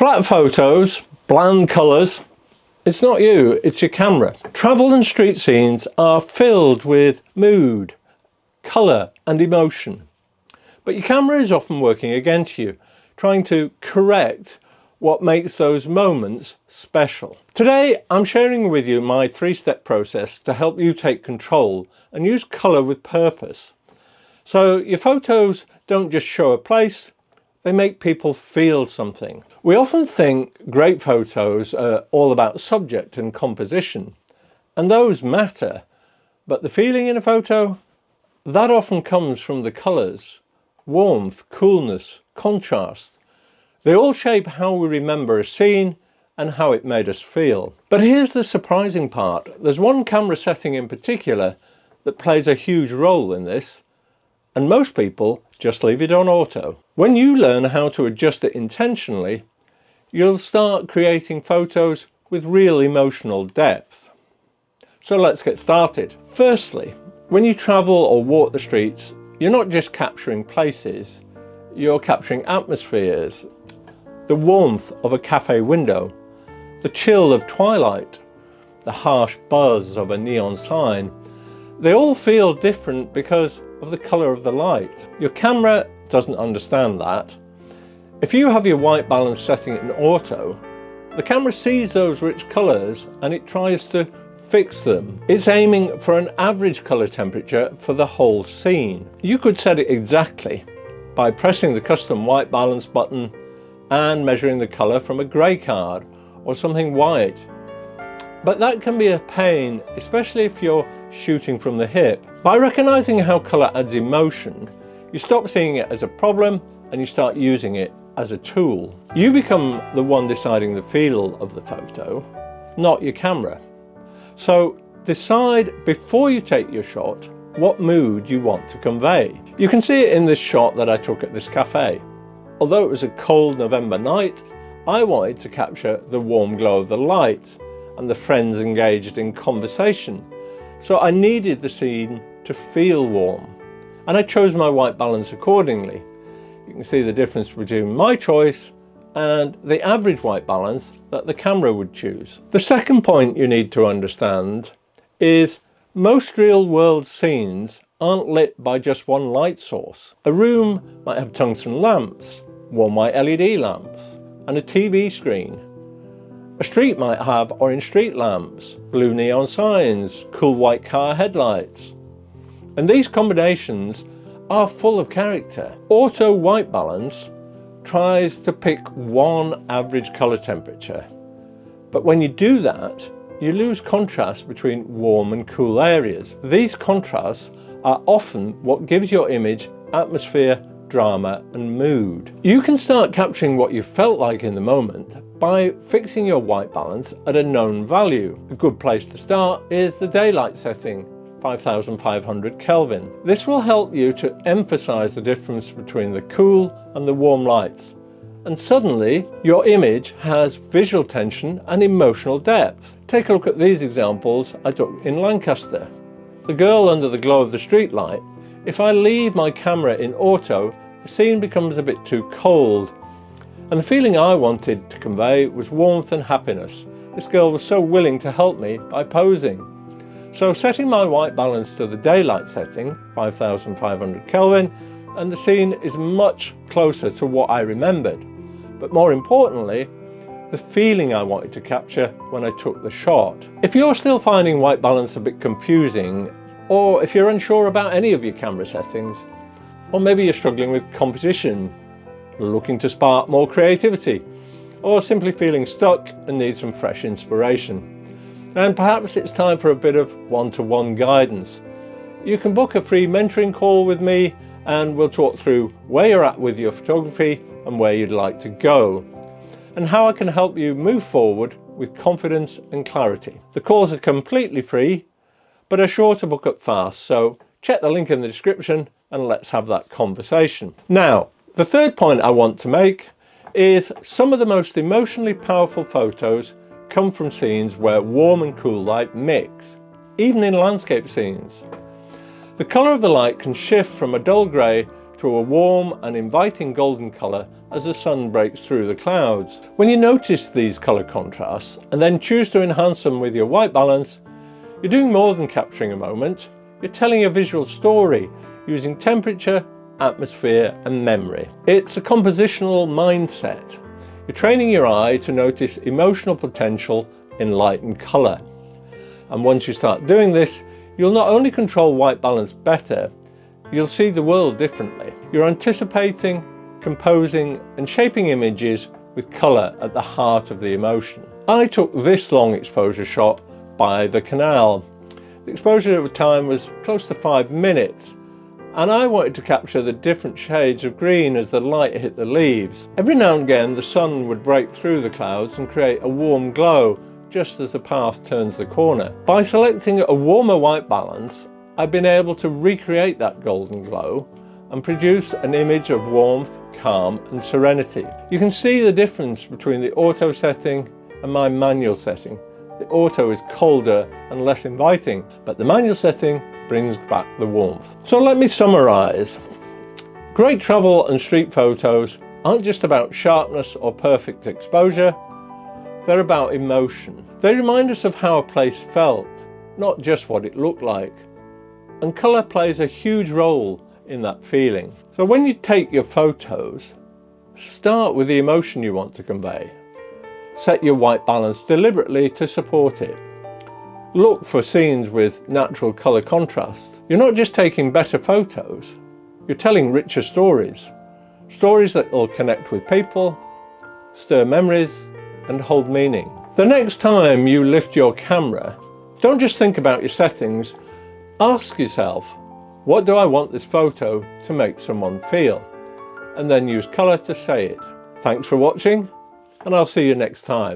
Flat photos, bland colours, it's not you, it's your camera. Travel and street scenes are filled with mood, colour and emotion. But your camera is often working against you, trying to correct what makes those moments special. Today I'm sharing with you my 3-step process to help you take control and use colour with purpose. So your photos don't just show a place, they make people feel something. We often think great photos are all about subject and composition, and those matter, but the feeling in a photo, that often comes from the colours, warmth, coolness, contrast. They all shape how we remember a scene and how it made us feel. But here's the surprising part. There's one camera setting in particular that plays a huge role in this, and most people just leave it on auto. When you learn how to adjust it intentionally, you'll start creating photos with real emotional depth. So let's get started. Firstly, when you travel or walk the streets, you're not just capturing places, you're capturing atmospheres. The warmth of a cafe window, the chill of twilight, the harsh buzz of a neon sign, they all feel different because of the colour of the light. Your camera doesn't understand that. If you have your white balance setting in auto, the camera sees those rich colours and it tries to fix them. It's aiming for an average colour temperature for the whole scene. You could set it exactly by pressing the custom white balance button and measuring the colour from a grey card or something white. But that can be a pain, especially if you're shooting from the hip. By recognising how colour adds emotion, you stop seeing it as a problem and you start using it as a tool. You become the one deciding the feel of the photo, not your camera. So decide before you take your shot what mood you want to convey. You can see it in this shot that I took at this cafe. Although it was a cold November night, I wanted to capture the warm glow of the light and the friends engaged in conversation. So I needed the scene to feel warm, and I chose my white balance accordingly. You can see the difference between my choice and the average white balance that the camera would choose. The second point you need to understand is most real world scenes aren't lit by just one light source. A room might have tungsten lamps, warm white LED lamps, and a TV screen. A street might have orange street lamps, blue neon signs, cool white car headlights. And these combinations are full of character. Auto white balance tries to pick one average colour temperature. But when you do that, you lose contrast between warm and cool areas. These contrasts are often what gives your image atmosphere, drama and mood. You can start capturing what you felt like in the moment by fixing your white balance at a known value. A good place to start is the daylight setting, 5500 Kelvin. This will help you to emphasize the difference between the cool and the warm lights. And suddenly your image has visual tension and emotional depth. Take a look at these examples I took in Lancaster. The girl under the glow of the street light. If I leave my camera in auto, the scene becomes a bit too cold. And the feeling I wanted to convey was warmth and happiness. This girl was so willing to help me by posing. So setting my white balance to the daylight setting, 5500 Kelvin, and the scene is much closer to what I remembered. But more importantly, the feeling I wanted to capture when I took the shot. If you're still finding white balance a bit confusing, or if you're unsure about any of your camera settings, or maybe you're struggling with composition, looking to spark more creativity, or simply feeling stuck and need some fresh inspiration, then perhaps it's time for a bit of one-to-one guidance. You can book a free mentoring call with me and we'll talk through where you're at with your photography and where you'd like to go, and how I can help you move forward with confidence and clarity. The calls are completely free, but are sure to book up fast, so check the link in the description and let's have that conversation. Now, the third point I want to make is some of the most emotionally powerful photos come from scenes where warm and cool light mix, even in landscape scenes. The colour of the light can shift from a dull grey to a warm and inviting golden colour as the sun breaks through the clouds. When you notice these colour contrasts and then choose to enhance them with your white balance, you're doing more than capturing a moment. You're telling a visual story using temperature, atmosphere and memory. It's a compositional mindset. You're training your eye to notice emotional potential in light and colour. And once you start doing this, you'll not only control white balance better, you'll see the world differently. You're anticipating, composing and shaping images with colour at the heart of the emotion. I took this long exposure shot by the canal. The exposure at the time was close to 5 minutes, and I wanted to capture the different shades of green as the light hit the leaves. Every now and again the sun would break through the clouds and create a warm glow just as the path turns the corner. By selecting a warmer white balance, I've been able to recreate that golden glow and produce an image of warmth, calm and serenity. You can see the difference between the auto setting and my manual setting. The auto is colder and less inviting, but the manual setting brings back the warmth. So let me summarise. Great travel and street photos aren't just about sharpness or perfect exposure, they're about emotion. They remind us of how a place felt, not just what it looked like. And colour plays a huge role in that feeling. So when you take your photos, start with the emotion you want to convey. Set your white balance deliberately to support it. Look for scenes with natural colour contrast. You're not just taking better photos, you're telling richer stories. Stories that will connect with people, stir memories and hold meaning. The next time you lift your camera, don't just think about your settings, ask yourself, what do I want this photo to make someone feel? And then use colour to say it. Thanks for watching, and I'll see you next time.